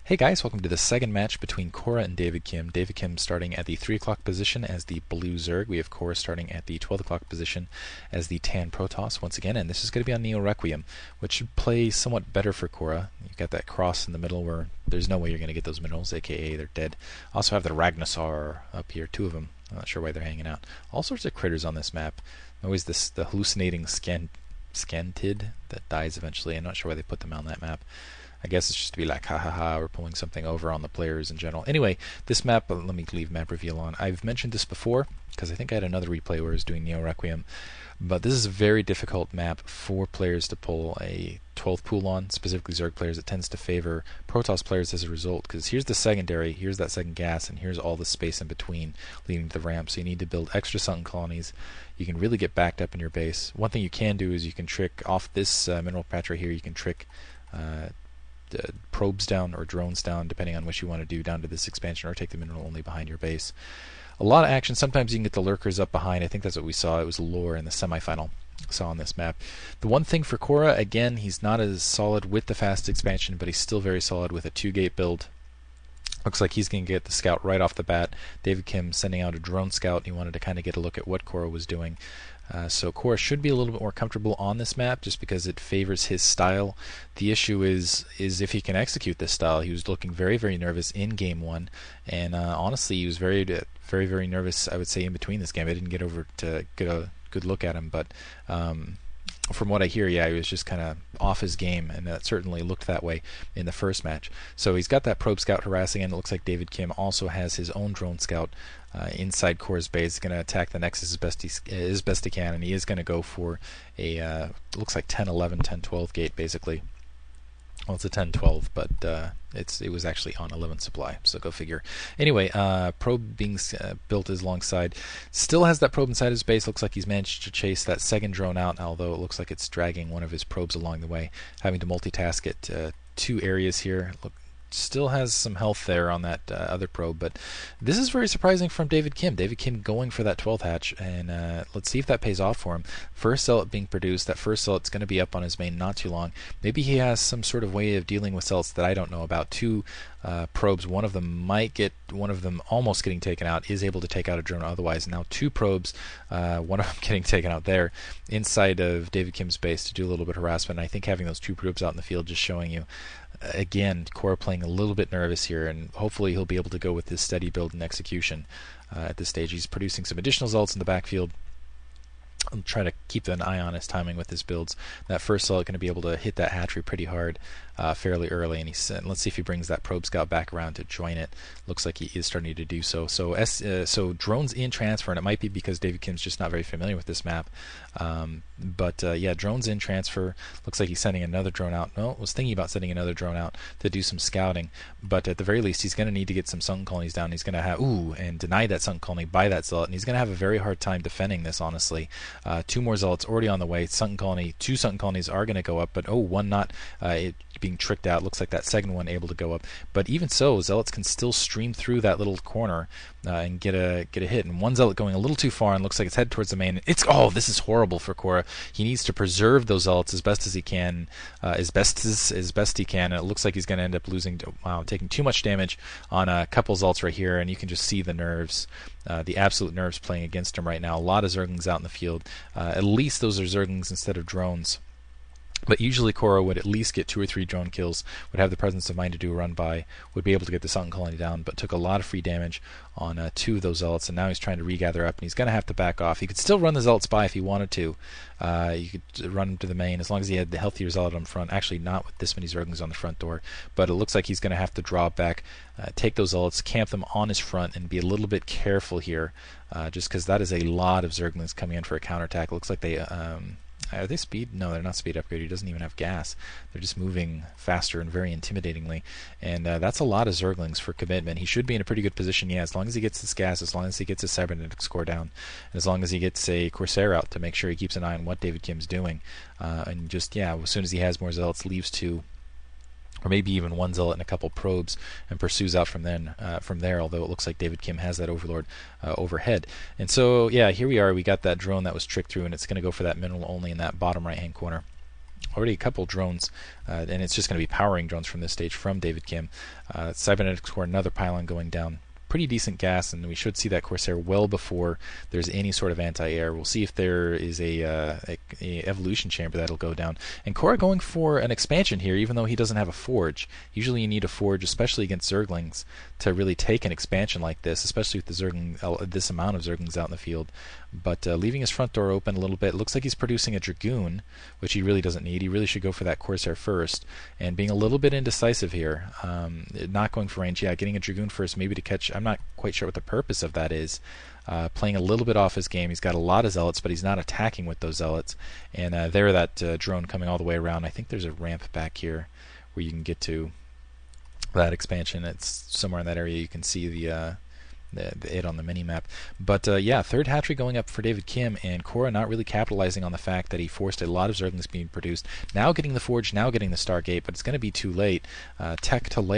Hey guys, welcome to the second match between Cora and David Kim. David Kim starting at the 3 o'clock position as the blue zerg. We have Cora starting at the 12 o'clock position as the tan protoss once again, and this is going to be on Neo Requiem, which should play somewhat better for Cora. You've got that cross in the middle where there's no way you're going to get those minerals, aka they're dead. Also have the Ragnarsar up here, two of them. I'm not sure why they're hanging out. All sorts of critters on this map. Always the hallucinating scantid that dies eventually. I'm not sure why they put them on that map. I guess it's just to be like, ha ha ha, we're pulling something over on the players in general. Anyway, this map, let me leave map reveal on. I've mentioned this before, because I think I had another replay where I was doing Neo Requiem. But this is a very difficult map for players to pull a 12th pool on, specifically Zerg players. It tends to favor Protoss players as a result, because here's the secondary, here's that second gas, and here's all the space in between leading to the ramp. So you need to build extra sunken colonies. You can really get backed up in your base. One thing you can do is you can trick off this mineral patch right here, you can trick probes down or drones down, depending on what you want to do, down to this expansion, or take the mineral only behind your base. A lot of action. Sometimes you can get the lurkers up behind. I think that's what we saw. It was lore in the semifinal saw on this map. The one thing for Cora, again, he's not as solid with the fast expansion, but he's still very solid with a 2-gate build. Looks like he's going to get the scout right off the bat. David Kim sending out a drone scout. He wanted to kind of get a look at what Cora was doing. So Cora should be a little bit more comfortable on this map just because it favors his style. The issue is if he can execute this style. He was looking very, very nervous in game one, and honestly, he was very, very nervous, I would say, in between this game. I didn't get over to get a good look at him, but from what I hear, yeah, he was just kind of off his game, and that certainly looked that way in the first match. So he's got that probe scout harassing, and it looks like David Kim also has his own drone scout inside Cora's base. He's going to attack the Nexus as best he can, and he is going to go for a looks like 10-11, 10-12 gate basically. Well, it's a 10-12, but it was actually on 11 supply, so go figure. Anyway, probe being built is alongside. Still has that probe inside his base. Looks like he's managed to chase that second drone out, although it looks like it's dragging one of his probes along the way, having to multitask at two areas here. Look, still has some health there on that other probe, but this is very surprising from David Kim. David Kim going for that 12th hatch, and let's see if that pays off for him. First zealot being produced. That first zealot's going to be up on his main not too long. Maybe he has some sort of way of dealing with zealots that I don't know about. Two probes, one of them almost getting taken out, is able to take out a drone otherwise. Now two probes, one of them getting taken out there inside of David Kim's base to do a little bit of harassment. And I think having those two probes out in the field just showing you, again, Cora playing a little bit nervous here, and hopefully he'll be able to go with this steady build and execution at this stage. He's producing some additional zealots in the backfield. I'll try to keep an eye on his timing with his builds. That first zealot going to be able to hit that hatchery pretty hard fairly early, and let's see if he brings that probe scout back around to join it. Looks like he is starting to do so. So drones in transfer, and it might be because David Kim's just not very familiar with this map. Yeah, drones in transfer. Looks like he's sending another drone out. No, was thinking about sending another drone out to do some scouting, but at the very least, he's going to need to get some sunken colonies down. He's going to have and deny that sunken colony by that zealot, and he's going to have a very hard time defending this. Honestly, two more zealots already on the way. Two sunken colonies are going to go up, but one not. Being tricked out. Looks like that second one able to go up, but even so, zealots can still stream through that little corner and get a hit. And one zealot going a little too far, and looks like it's headed towards the main. This is horrible for Cora. He needs to preserve those zealots as best as he can, as best he can. And it looks like he's going to end up losing. Wow, taking too much damage on a couple zealots right here, and you can just see the nerves. The absolute nerves playing against him right now. A lot of zerglings out in the field. At least those are zerglings instead of drones. But usually Cora would at least get 2 or 3 drone kills, would have the presence of mind to do a run by, would be able to get the sunken colony down, but took a lot of free damage on 2 of those zealots, and now he's trying to regather up, and he's going to have to back off. He could still run the zealots by if he wanted to. You could run him to the main as long as he had the healthier zealot on front. Actually, not with this many zerglings on the front door, but it looks like he's going to have to draw back, take those zealots, camp them on his front, and be a little bit careful here, just because that is a lot of zerglings coming in for a counterattack. It looks like they... Are they speed? No, they're not speed upgraded. He doesn't even have gas. They're just moving faster and very intimidatingly. And that's a lot of zerglings for commitment. He should be in a pretty good position, yeah, as long as he gets this gas, as long as he gets his cybernetic score down, and as long as he gets a Corsair out to make sure he keeps an eye on what David Kim's doing. And just, yeah, as soon as he has more zealots, leaves 2. Or maybe even 1 zealot and a couple probes, and pursues out from there. Although it looks like David Kim has that overlord overhead, and so yeah, here we are. We got that drone that was tricked through, and it's going to go for that mineral only in that bottom right-hand corner. already a couple drones, and it's just going to be powering drones from this stage from David Kim. Cybernetics Core, another pylon going down. Pretty decent gas, and we should see that Corsair well before there's any sort of anti-air. We'll see if there is a evolution chamber that'll go down. And Cora going for an expansion here, even though he doesn't have a forge. Usually you need a forge, especially against zerglings, to really take an expansion like this, especially with the zergling, this amount of zerglings out in the field. But leaving his front door open a little bit, looks like he's producing a dragoon, which he really doesn't need. He really should go for that Corsair first, and being a little bit indecisive here, not going for range. Yeah, getting a dragoon first, maybe to catch. I'm not quite sure what the purpose of that is. Playing a little bit off his game. He's got a lot of zealots, but he's not attacking with those zealots. And there, that drone coming all the way around. I think there's a ramp back here where you can get to that expansion. It's somewhere in that area. You can see the it on the mini map. But yeah, third hatchery going up for David Kim, and Cora not really capitalizing on the fact that he forced a lot of zerglings being produced. Now getting the forge, now getting the Stargate, but it's going to be too late. Tech to layer.